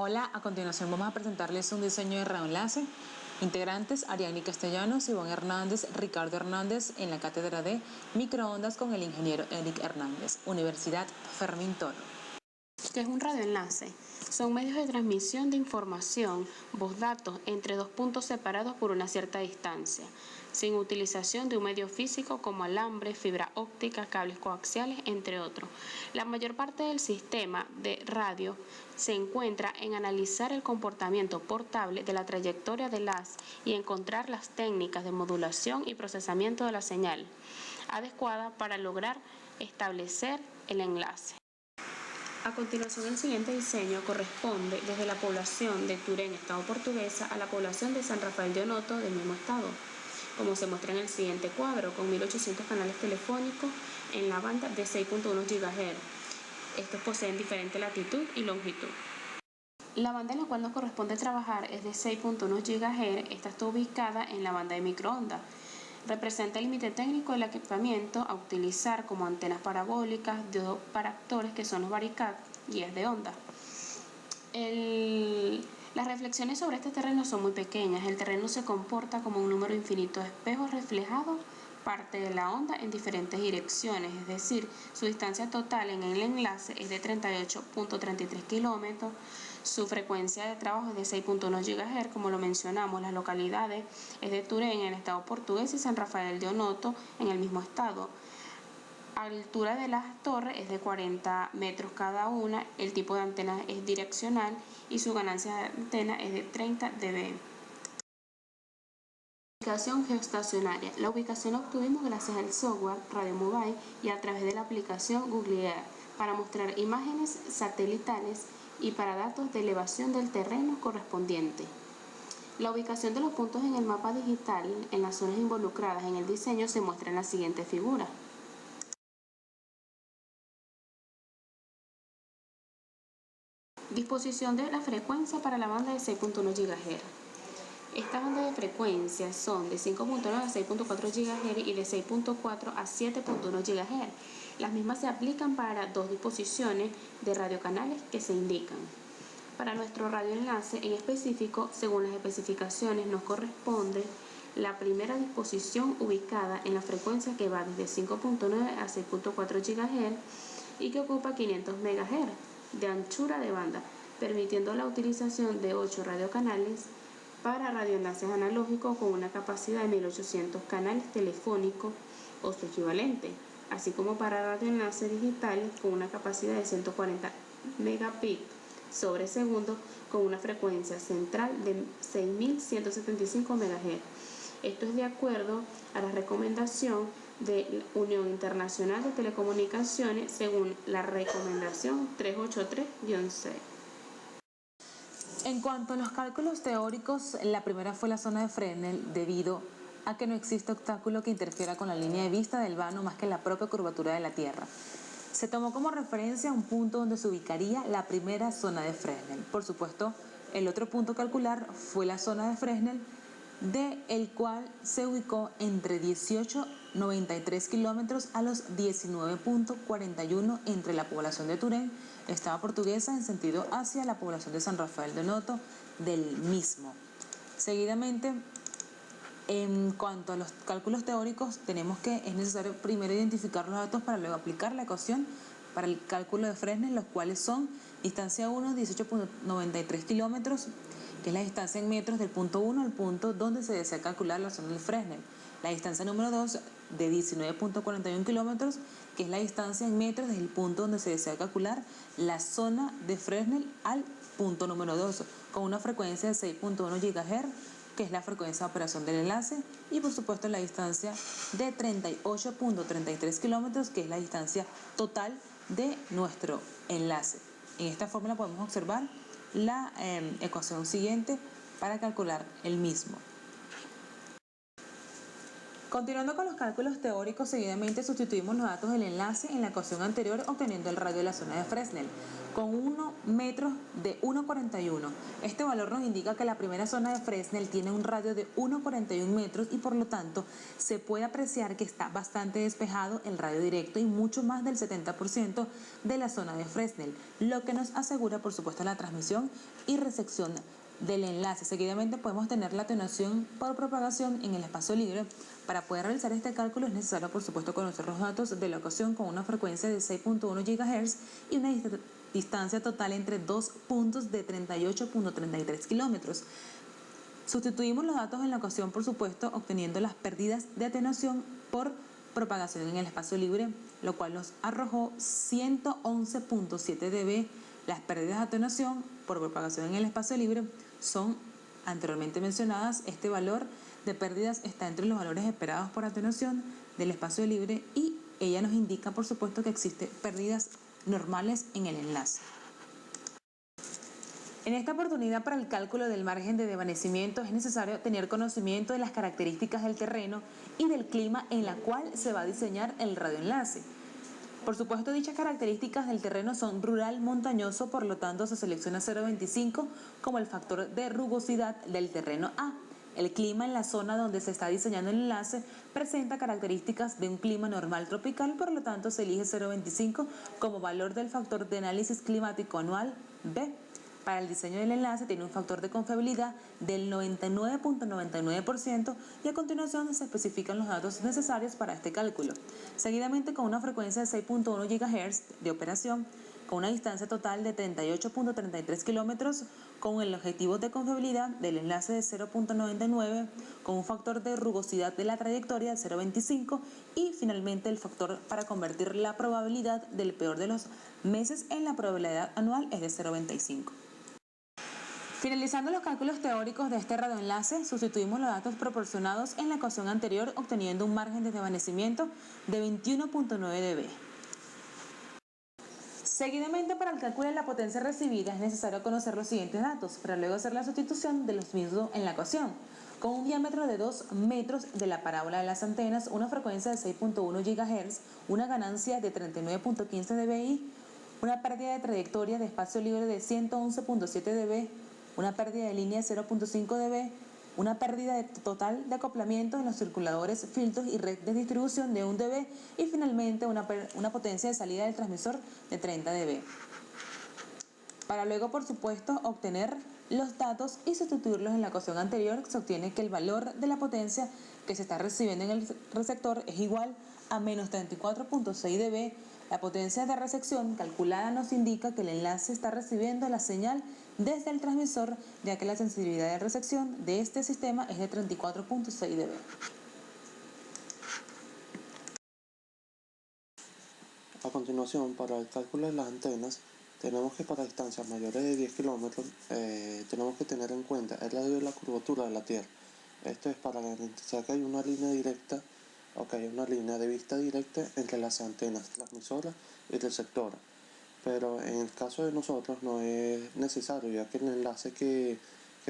Hola, a continuación vamos a presentarles un diseño de radioenlace. Integrantes: Ariadny Castellanos, Ivonne Hernández, Ricardo Hernández, en la cátedra de microondas con el ingeniero Eric Hernández, Universidad Fermín Toro. ¿Qué es un radioenlace? Son medios de transmisión de información, datos entre dos puntos separados por una cierta distancia, sin utilización de un medio físico como alambre, fibra óptica, cables coaxiales, entre otros. La mayor parte del sistema de radio se encuentra en analizar el comportamiento portable de la trayectoria del haz y encontrar las técnicas de modulación y procesamiento de la señal adecuada para lograr establecer el enlace. A continuación, el siguiente diseño corresponde desde la población de Turén, estado Portuguesa, a la población de San Rafael de Onoto, del mismo estado, como se muestra en el siguiente cuadro, con 1800 canales telefónicos en la banda de 6.1 GHz. Estos poseen diferente latitud y longitud. La banda en la cual nos corresponde trabajar es de 6.1 GHz. Esta está ubicada en la banda de microondas. Representa el límite técnico del equipamiento a utilizar como antenas parabólicas, para actores que son los varicap, guías de onda. Las reflexiones sobre este terreno son muy pequeñas. El terreno se comporta como un número infinito de espejos reflejados, parte de la onda en diferentes direcciones, es decir, su distancia total en el enlace es de 38.33 kilómetros. Su frecuencia de trabajo es de 6.1 GHz, como lo mencionamos. Las localidades es de Turén, en el estado portugués, y San Rafael de Onoto, en el mismo estado. Altura de las torres es de 40 metros cada una. El tipo de antena es direccional y su ganancia de antena es de 30 dB. Ubicación geoestacionaria. La ubicación la obtuvimos gracias al software Radio Mobile y a través de la aplicación Google Earth para mostrar imágenes satelitales y para datos de elevación del terreno correspondiente. La ubicación de los puntos en el mapa digital en las zonas involucradas en el diseño se muestra en la siguiente figura. Disposición de la frecuencia para la banda de 6.1 GHz. Estas bandas de frecuencia son de 5.9 a 6.4 GHz y de 6.4 a 7.1 GHz. Las mismas se aplican para dos disposiciones de radiocanales que se indican. Para nuestro radioenlace en específico, según las especificaciones, nos corresponde la primera disposición ubicada en la frecuencia que va desde 5.9 a 6.4 GHz y que ocupa 500 MHz de anchura de banda, permitiendo la utilización de 8 radiocanales para radioenlaces analógicos con una capacidad de 1800 canales telefónicos o su equivalente, así como para radioenlaces digitales con una capacidad de 140 megabits sobre segundo con una frecuencia central de 6175 MHz. Esto es de acuerdo a la recomendación de la Unión Internacional de Telecomunicaciones según la recomendación 383-6. En cuanto a los cálculos teóricos, la primera fue la zona de Fresnel, debido a que no existe obstáculo que interfiera con la línea de vista del vano más que la propia curvatura de la Tierra. Se tomó como referencia un punto donde se ubicaría la primera zona de Fresnel. Por supuesto, el otro punto a calcular fue la zona de Fresnel, de el cual se ubicó entre 18,93 kilómetros a los 19,41 entre la población de Turén, estado Portuguesa, en sentido hacia la población de San Rafael de Onoto del mismo. Seguidamente, en cuanto a los cálculos teóricos, tenemos que es necesario primero identificar los datos para luego aplicar la ecuación para el cálculo de Fresnel, los cuales son: distancia 1, 18,93 kilómetros, que es la distancia en metros del punto 1 al punto donde se desea calcular la zona del Fresnel. La distancia número 2, de 19,41 kilómetros, que es la distancia en metros desde el punto donde se desea calcular la zona de Fresnel al punto número 2, con una frecuencia de 6.1 GHz, que es la frecuencia de operación del enlace, y por supuesto la distancia de 38,33 kilómetros, que es la distancia total de nuestro enlace. En esta fórmula podemos observar la ecuación siguiente para calcular el mismo. Continuando con los cálculos teóricos, seguidamente sustituimos los datos del enlace en la ecuación anterior obteniendo el radio de la zona de Fresnel con 1 metro de 1,41. Este valor nos indica que la primera zona de Fresnel tiene un radio de 1,41 metros y por lo tanto se puede apreciar que está bastante despejado el radio directo y mucho más del 70% de la zona de Fresnel, lo que nos asegura por supuesto la transmisión y recepción del enlace. Seguidamente podemos tener la atenuación por propagación en el espacio libre. Para poder realizar este cálculo es necesario por supuesto conocer los datos de la ecuación con una frecuencia de 6.1 GHz y una distancia total entre dos puntos de 38.33 kilómetros. Sustituimos los datos en la ecuación por supuesto obteniendo las pérdidas de atenuación por propagación en el espacio libre, lo cual nos arrojó 111.7 dB. Las pérdidas de atenuación por propagación en el espacio libre son anteriormente mencionadas. Este valor de pérdidas está entre los valores esperados por atenuación del espacio libre y ella nos indica por supuesto que existen pérdidas normales en el enlace. En esta oportunidad, para el cálculo del margen de desvanecimiento es necesario tener conocimiento de las características del terreno y del clima en la cual se va a diseñar el radioenlace. Por supuesto, dichas características del terreno son rural montañoso, por lo tanto se selecciona 0,25 como el factor de rugosidad del terreno A. El clima en la zona donde se está diseñando el enlace presenta características de un clima normal tropical, por lo tanto se elige 0,25 como valor del factor de análisis climático anual B. Para el diseño del enlace tiene un factor de confiabilidad del 99.99% y a continuación se especifican los datos necesarios para este cálculo. Seguidamente, con una frecuencia de 6.1 GHz de operación, con una distancia total de 38.33 kilómetros, con el objetivo de confiabilidad del enlace de 0.99, con un factor de rugosidad de la trayectoria de 0.25 y finalmente el factor para convertir la probabilidad del peor de los meses en la probabilidad anual es de 0.25. Finalizando los cálculos teóricos de este radioenlace, sustituimos los datos proporcionados en la ecuación anterior obteniendo un margen de desvanecimiento de 21.9 dB. Seguidamente, para el cálculo de la potencia recibida es necesario conocer los siguientes datos para luego hacer la sustitución de los mismos en la ecuación. Con un diámetro de 2 metros de la parábola de las antenas, una frecuencia de 6.1 GHz, una ganancia de 39.15 dBi, una pérdida de trayectoria de espacio libre de 111.7 dB, una pérdida de línea de 0.5 dB, una pérdida total de acoplamiento en los circuladores, filtros y red de distribución de 1 dB y finalmente una potencia de salida del transmisor de 30 dB. Para luego, por supuesto, obtener los datos y sustituirlos en la ecuación anterior, se obtiene que el valor de la potencia que se está recibiendo en el receptor es igual a menos 34.6 dB. La potencia de recepción calculada nos indica que el enlace está recibiendo la señal desde el transmisor, ya que la sensibilidad de recepción de este sistema es de 34.6 dB. A continuación, para el cálculo de las antenas, tenemos que para distancias mayores de 10 kilómetros tenemos que tener en cuenta el radio de la curvatura de la Tierra. Esto es para garantizar que hay una línea directa o que hay una línea de vista directa entre las antenas transmisoras y receptoras. Pero en el caso de nosotros no es necesario, ya que el enlace que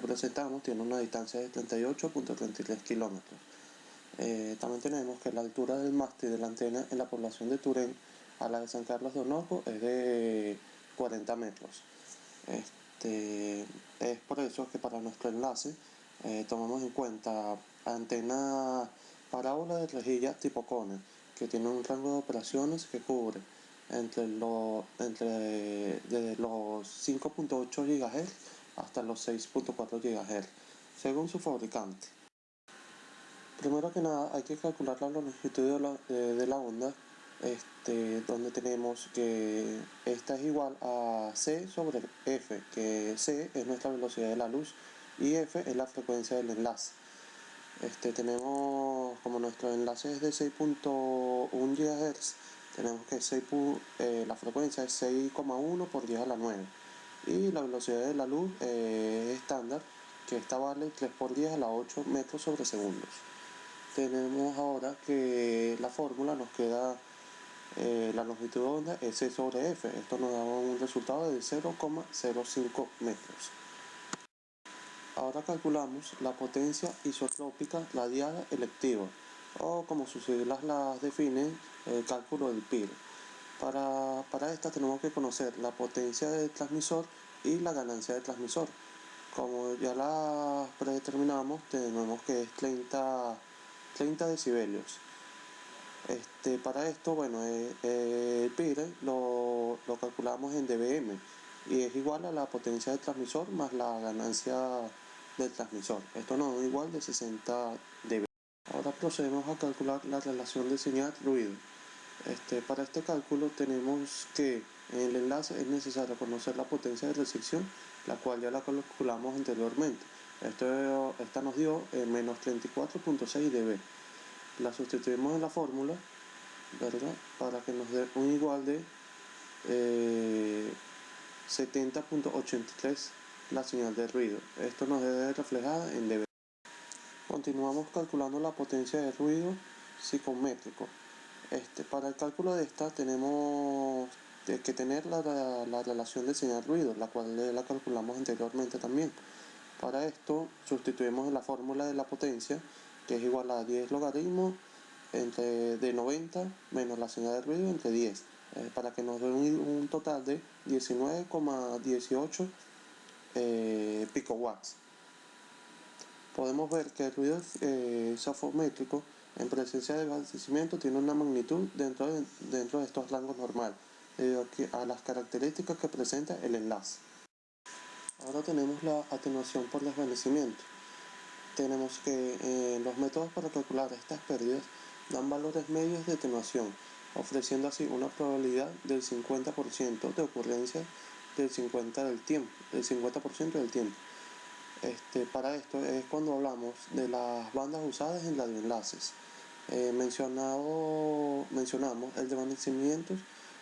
presentamos tiene una distancia de 38.33 kilómetros. También tenemos que la altura del mástil de la antena en la población de Turén a la de San Carlos de Onojo es de 40 metros. Es por eso que para nuestro enlace tomamos en cuenta antena parábola de rejilla tipo cone, que tiene un rango de operaciones que cubre desde los 5.8 GHz hasta los 6.4 GHz, según su fabricante. Primero que nada hay que calcular la longitud de la onda, donde tenemos que esta es igual a C sobre F, que C es nuestra velocidad de la luz y F es la frecuencia del enlace. Tenemos, como nuestro enlace es de 6.1 GHz, tenemos que la frecuencia es 6,1 por 10 a la 9 y la velocidad de la luz es estándar, que esta vale 3 por 10 a la 8 metros sobre segundos. Tenemos ahora que la fórmula nos queda la longitud de onda es C sobre F. Esto nos da un resultado de 0,05 metros. Ahora calculamos la potencia isotrópica radiada electiva. o como sus siglas las definen, el cálculo del PIR. Para esta tenemos que conocer la potencia del transmisor y la ganancia del transmisor. Como ya la predeterminamos, tenemos que es 30 decibelios. Para esto, bueno, el PIR lo calculamos en dBm y es igual a la potencia del transmisor más la ganancia del transmisor. Esto nos da igual de 60 dB. Ahora procedemos a calcular la relación de señal-ruido. Para este cálculo tenemos que en el enlace es necesario conocer la potencia de recepción, la cual ya la calculamos anteriormente. Esta nos dio menos 34.6 dB. La sustituimos en la fórmula, ¿verdad? Para que nos dé un igual de 70.83 la señal de ruido. Esto nos debe reflejada en dB. Continuamos calculando la potencia de ruido psicométrico. Para el cálculo de esta tenemos que tener la relación de señal-ruido, la cual la calculamos anteriormente también. Para esto sustituimos en la fórmula de la potencia, que es igual a 10 logaritmos de 90 menos la señal de ruido entre 10, para que nos dé un total de 19,18 picowatts. Podemos ver que el ruido safométrico en presencia de abastecimiento tiene una magnitud dentro de estos rangos normales, debido a las características que presenta el enlace. Ahora tenemos la atenuación por desvanecimiento. Tenemos que los métodos para calcular estas pérdidas dan valores medios de atenuación, ofreciendo así una probabilidad del 50% de ocurrencia del 50% del tiempo. Para esto es cuando hablamos de las bandas usadas en radioenlaces. Mencionamos el desvanecimiento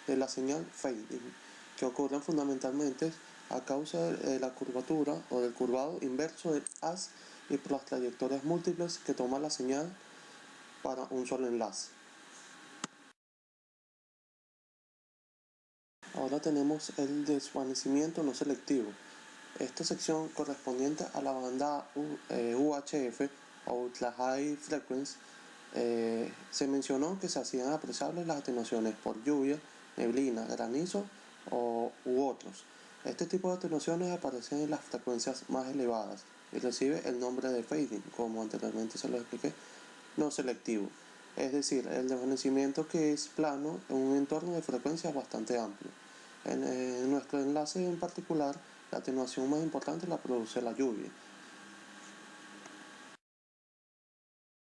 de la señal fading, que ocurren fundamentalmente a causa de la curvatura o del curvado inverso del haz y por las trayectorias múltiples que toma la señal para un solo enlace. Ahora tenemos el desvanecimiento no selectivo. Esta sección correspondiente a la banda UHF o Ultra High Frequency, se mencionó que se hacían apreciables las atenuaciones por lluvia, neblina, granizo u otros. Este tipo de atenuaciones aparecen en las frecuencias más elevadas y recibe el nombre de fading, como anteriormente se lo expliqué, no selectivo. Es decir, el desvanecimiento que es plano en un entorno de frecuencias bastante amplio. En nuestro enlace en particular, la atenuación más importante la produce la lluvia,